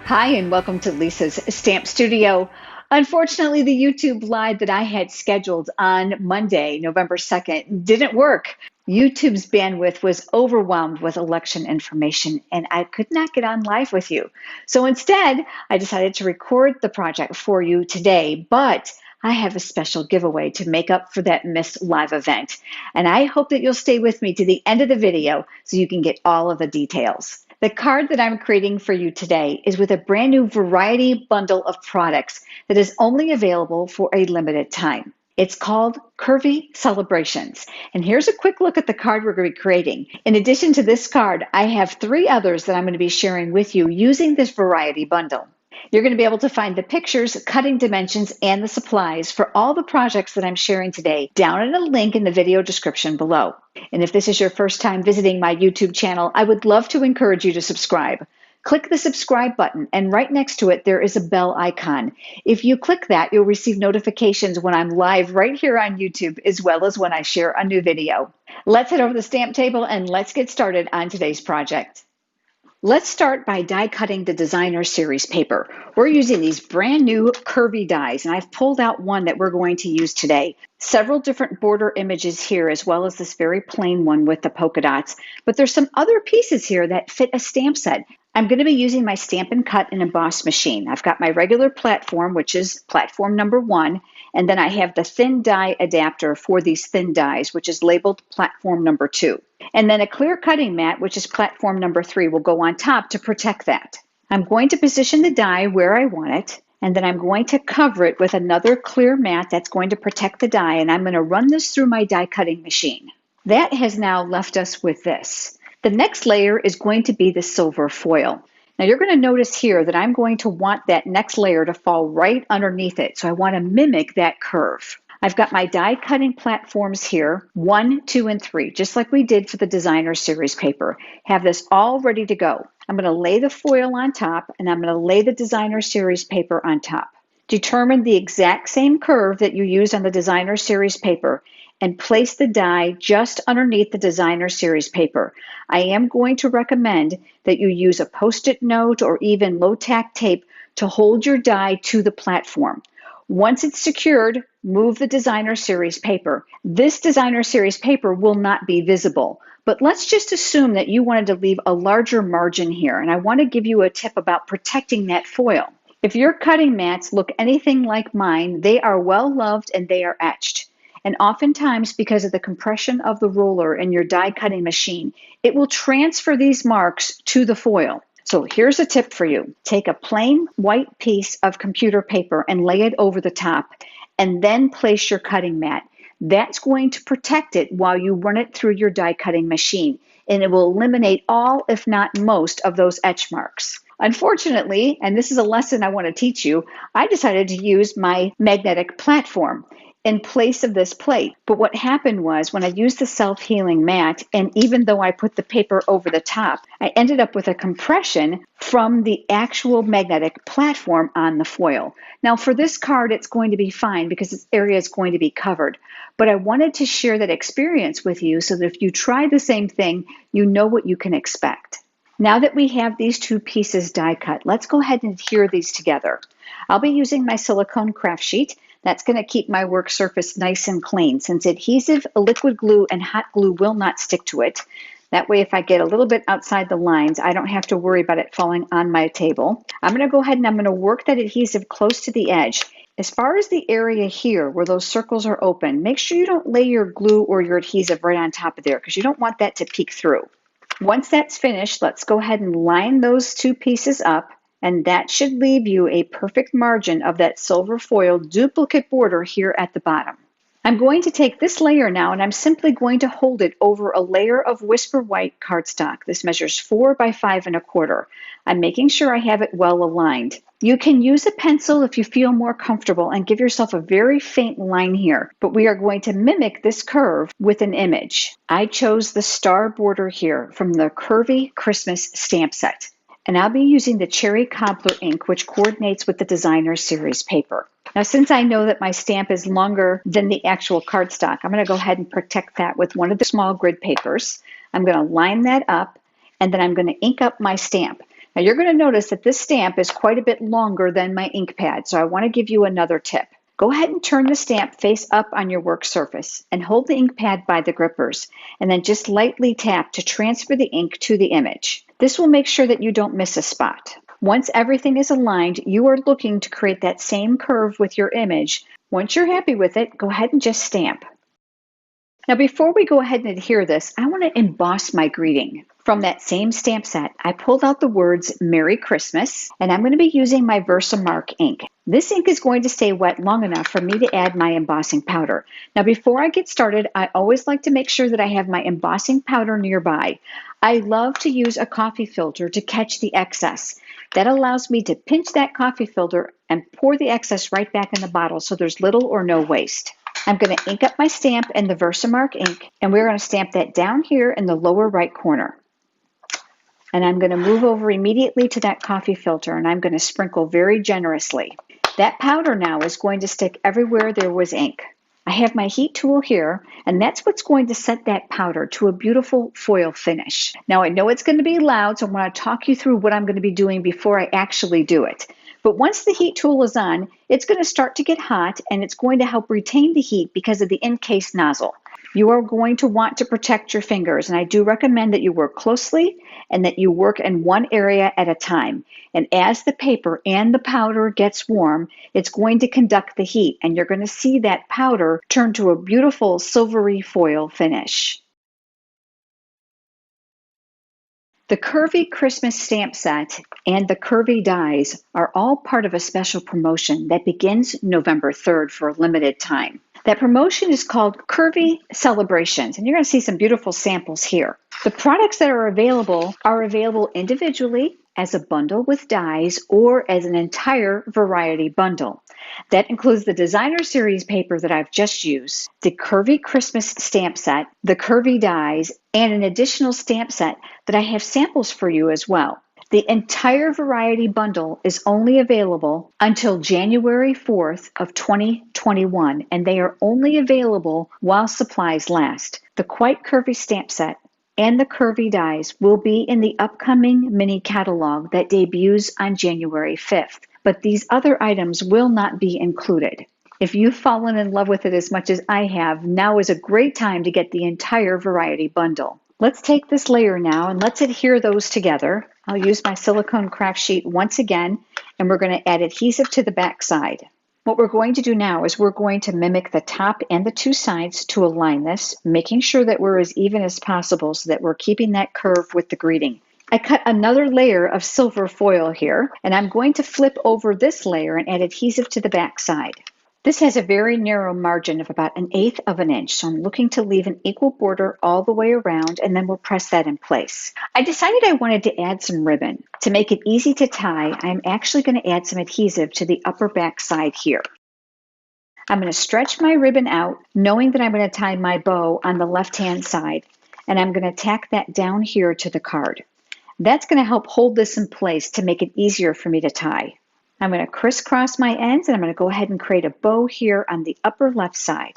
Hi, and welcome to Lisa's Stamp Studio. Unfortunately, the YouTube Live that I had scheduled on Monday, November 2nd, didn't work. YouTube's bandwidth was overwhelmed with election information, and I could not get on live with you. So instead, I decided to record the project for you today, but I have a special giveaway to make up for that missed live event. And I hope that you'll stay with me to the end of the video so you can get all of the details. The card that I'm creating for you today is with a brand new variety bundle of products that is only available for a limited time. It's called Curvy Celebrations. And here's a quick look at the card we're going to be creating. In addition to this card, I have 3 others that I'm going to be sharing with you using this variety bundle. You're going to be able to find the pictures, cutting dimensions, and the supplies for all the projects that I'm sharing today down in a link in the video description below. And if this is your first time visiting my YouTube channel, I would love to encourage you to subscribe. Click the subscribe button, and right next to it, there is a bell icon. If you click that, you'll receive notifications when I'm live right here on YouTube, as well as when I share a new video. Let's head over to the stamp table and let's get started on today's project. Let's start by die cutting the designer series paper. We're using these brand new curvy dies, and I've pulled out one that we're going to use today. Several different border images here, as well as this very plain one with the polka dots. But there's some other pieces here that fit a stamp set. I'm going to be using my Stampin' Cut and Emboss machine. I've got my regular platform, which is platform number 1, and then I have the thin die adapter for these thin dies, which is labeled platform number 2. And then a clear cutting mat, which is platform number 3, will go on top to protect that. I'm going to position the die where I want it, and then I'm going to cover it with another clear mat that's going to protect the die, and I'm going to run this through my die cutting machine. That has now left us with this. The next layer is going to be the silver foil. Now you're going to notice here that I'm going to want that next layer to fall right underneath it, so I want to mimic that curve. I've got my die cutting platforms here, 1, 2, and 3, just like we did for the designer series paper. Have this all ready to go. I'm going to lay the foil on top, and I'm going to lay the designer series paper on top. Determine the exact same curve that you used on the designer series paper and place the die just underneath the designer series paper. I am going to recommend that you use a Post-it note or even low-tack tape to hold your die to the platform. Once it's secured, move the designer series paper. This designer series paper will not be visible, but let's just assume that you wanted to leave a larger margin here, and I want to give you a tip about protecting that foil. If your cutting mats look anything like mine, they are well loved and they are etched. And oftentimes, because of the compression of the roller in your die cutting machine, it will transfer these marks to the foil. So here's a tip for you. Take a plain white piece of computer paper and lay it over the top, and then place your cutting mat. That's going to protect it while you run it through your die cutting machine, and it will eliminate all, if not most, of those etch marks. Unfortunately, and this is a lesson I want to teach you, I decided to use my magnetic platform in place of this plate. But what happened was when I used the self-healing mat, and even though I put the paper over the top, I ended up with a compression from the actual magnetic platform on the foil. Now for this card, it's going to be fine because this area is going to be covered. But I wanted to share that experience with you so that if you try the same thing, you know what you can expect. Now that we have these 2 pieces die cut, let's go ahead and adhere these together. I'll be using my silicone craft sheet. That's going to keep my work surface nice and clean since adhesive, liquid glue, and hot glue will not stick to it. That way, if I get a little bit outside the lines, I don't have to worry about it falling on my table. I'm going to go ahead and I'm going to work that adhesive close to the edge. As far as the area here where those circles are open, make sure you don't lay your glue or your adhesive right on top of there because you don't want that to peek through. Once that's finished, let's go ahead and line those 2 pieces up, and that should leave you a perfect margin of that silver foil duplicate border here at the bottom. I'm going to take this layer now, and I'm simply going to hold it over a layer of Whisper White cardstock. This measures 4 by 5 1/4. I'm making sure I have it well aligned. You can use a pencil if you feel more comfortable and give yourself a very faint line here, but we are going to mimic this curve with an image. I chose the star border here from the Curvy Christmas stamp set, and I'll be using the Cherry Cobbler ink, which coordinates with the designer series paper. Now, since I know that my stamp is longer than the actual cardstock, I'm going to go ahead and protect that with one of the small grid papers. I'm going to line that up, and then I'm going to ink up my stamp. Now you're going to notice that this stamp is quite a bit longer than my ink pad, so I want to give you another tip. Go ahead and turn the stamp face up on your work surface and hold the ink pad by the grippers, and then just lightly tap to transfer the ink to the image. This will make sure that you don't miss a spot. Once everything is aligned, you are looking to create that same curve with your image. Once you're happy with it, go ahead and just stamp. Now, before we go ahead and adhere this, I want to emboss my greeting. From that same stamp set, I pulled out the words Merry Christmas, and I'm going to be using my Versamark ink. This ink is going to stay wet long enough for me to add my embossing powder. Now, before I get started, I always like to make sure that I have my embossing powder nearby. I love to use a coffee filter to catch the excess. That allows me to pinch that coffee filter and pour the excess right back in the bottle so there's little or no waste. I'm going to ink up my stamp in the Versamark ink, and we're going to stamp that down here in the lower right corner. And I'm going to move over immediately to that coffee filter, and I'm going to sprinkle very generously. That powder now is going to stick everywhere there was ink. I have my heat tool here, and that's what's going to set that powder to a beautiful foil finish. Now, I know it's going to be loud, so I want to talk you through what I'm going to be doing before I actually do it. But once the heat tool is on, it's going to start to get hot, and it's going to help retain the heat because of the encased nozzle. You are going to want to protect your fingers, and I do recommend that you work closely and that you work in one area at a time. And as the paper and the powder gets warm, it's going to conduct the heat, and you're going to see that powder turn to a beautiful silvery foil finish. The Curvy Christmas stamp set and the Curvy dies are all part of a special promotion that begins November 3rd for a limited time. That promotion is called Curvy Celebrations, and you're going to see some beautiful samples here. The products that are available individually as a bundle with dies or as an entire variety bundle. That includes the designer series paper that I've just used, the Curvy Christmas stamp set, the Curvy dies, and an additional stamp set that I have samples for you as well. The entire variety bundle is only available until January 4th of 2021, and they are only available while supplies last. The Quite Curvy stamp set and the Curvy dies will be in the upcoming mini catalog that debuts on January 5th, but these other items will not be included. If you've fallen in love with it as much as I have, now is a great time to get the entire variety bundle. Let's take this layer now and let's adhere those together. I'll use my silicone craft sheet once again, and we're going to add adhesive to the back side. What we're going to do now is we're going to mimic the top and the two sides to align this, making sure that we're as even as possible so that we're keeping that curve with the greeting. I cut another layer of silver foil here, and I'm going to flip over this layer and add adhesive to the back side. This has a very narrow margin of about 1/8 of an inch, so I'm looking to leave an equal border all the way around, and then we'll press that in place. I decided I wanted to add some ribbon. To make it easy to tie, I'm actually going to add some adhesive to the upper back side here. I'm going to stretch my ribbon out, knowing that I'm going to tie my bow on the left-hand side, and I'm going to tack that down here to the card. That's going to help hold this in place to make it easier for me to tie. I'm going to crisscross my ends, and I'm going to go ahead and create a bow here on the upper left side.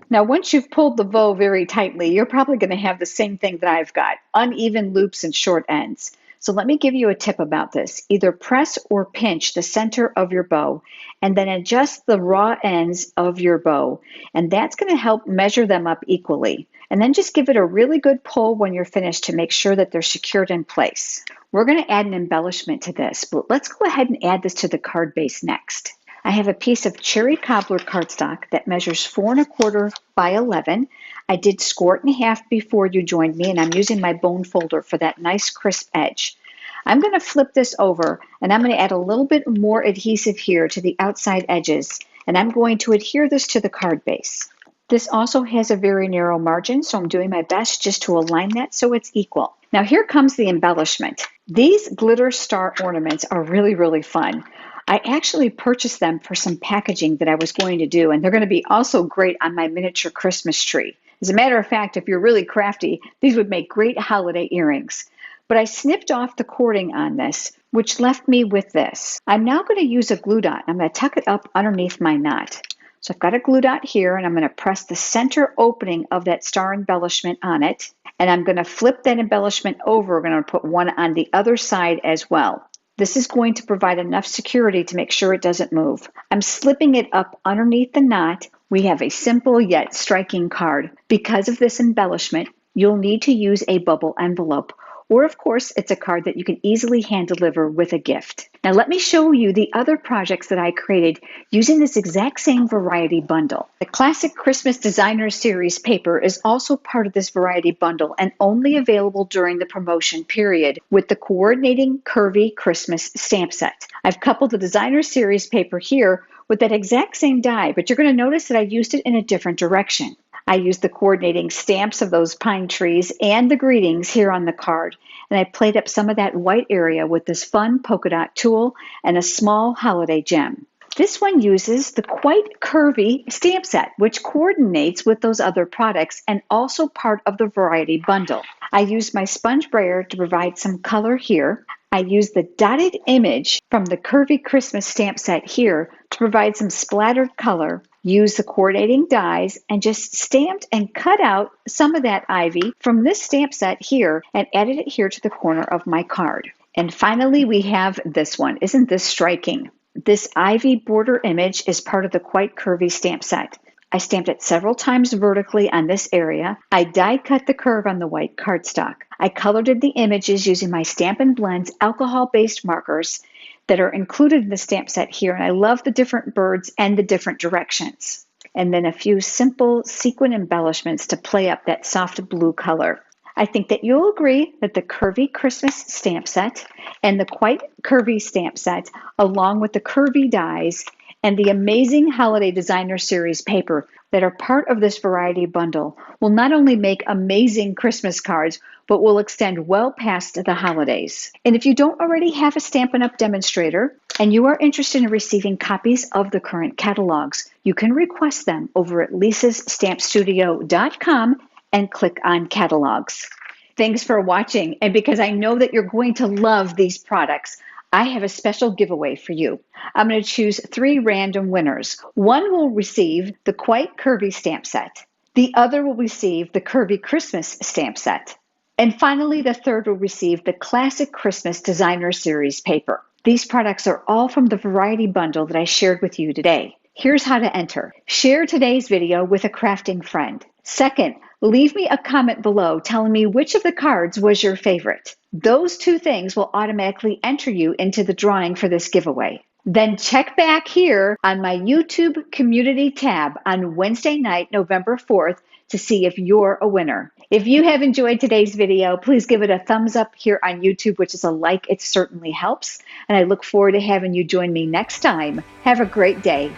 Now, once you've pulled the bow very tightly, you're probably going to have the same thing that I've got, uneven loops and short ends. So let me give you a tip about this. Either press or pinch the center of your bow, and then adjust the raw ends of your bow, and that's going to help measure them up equally. And then just give it a really good pull when you're finished to make sure that they're secured in place. We're going to add an embellishment to this, but let's go ahead and add this to the card base next. I have a piece of cherry cobbler cardstock that measures 4 1/4 by 11. I did score it in half before you joined me, and I'm using my bone folder for that nice crisp edge. I'm going to flip this over, and I'm going to add a little bit more adhesive here to the outside edges, and I'm going to adhere this to the card base. This also has a very narrow margin, so I'm doing my best just to align that so it's equal. Now here comes the embellishment. These glitter star ornaments are really, really fun. I actually purchased them for some packaging that I was going to do, and they're going to be also great on my miniature Christmas tree. As a matter of fact, if you're really crafty, these would make great holiday earrings. But I snipped off the cording on this, which left me with this. I'm now going to use a glue dot. I'm going to tuck it up underneath my knot. So I've got a glue dot here, and I'm going to press the center opening of that star embellishment on it. And I'm going to flip that embellishment over. We're going to put one on the other side as well. This is going to provide enough security to make sure it doesn't move. I'm slipping it up underneath the knot. We have a simple yet striking card. Because of this embellishment, you'll need to use a bubble envelope. Or, of course, it's a card that you can easily hand deliver with a gift. Now, let me show you the other projects that I created using this exact same variety bundle. The Classic Christmas Designer Series paper is also part of this variety bundle and only available during the promotion period with the coordinating Curvy Christmas stamp set. I've coupled the Designer Series paper here with that exact same die, but you're going to notice that I used it in a different direction. I used the coordinating stamps of those pine trees and the greetings here on the card, and I played up some of that white area with this fun polka dot tool and a small holiday gem. This one uses the Quite Curvy stamp set, which coordinates with those other products and also part of the variety bundle. I used my sponge brayer to provide some color here. I used the dotted image from the Curvy Christmas stamp set here to provide some splattered color. Used the coordinating dies and just stamped and cut out some of that ivy from this stamp set here and added it here to the corner of my card. And finally, we have this one. Isn't this striking? This ivy border image is part of the Quite Curvy stamp set. I stamped it several times vertically on this area. I die cut the curve on the white cardstock. I colored in the images using my Stampin' Blends alcohol-based markers that are included in the stamp set here, and I love the different birds and the different directions. And then a few simple sequin embellishments to play up that soft blue color. I think that you'll agree that the Curvy Christmas stamp set and the Quite Curvy stamp set, along with the Curvy dies and the amazing Holiday Designer Series paper that are part of this variety bundle, will not only make amazing Christmas cards, but will extend well past the holidays. And if you don't already have a Stampin' Up! Demonstrator and you are interested in receiving copies of the current catalogs, you can request them over at lisasstampstudio.com and click on catalogs. Thanks for watching, and because I know that you're going to love these products, I have a special giveaway for you. I'm going to choose 3 random winners. One will receive the Quite Curvy stamp set. The other will receive the Curvy Christmas stamp set. And finally, the third will receive the Classic Christmas Designer Series paper. These products are all from the variety bundle that I shared with you today. Here's how to enter. Share today's video with a crafting friend. Second, leave me a comment below telling me which of the cards was your favorite. Those 2 things will automatically enter you into the drawing for this giveaway. Then check back here on my YouTube community tab on Wednesday night, November 4th, to see if you're a winner. If you have enjoyed today's video, please give it a thumbs up here on YouTube, which is a like. It certainly helps. And I look forward to having you join me next time. Have a great day.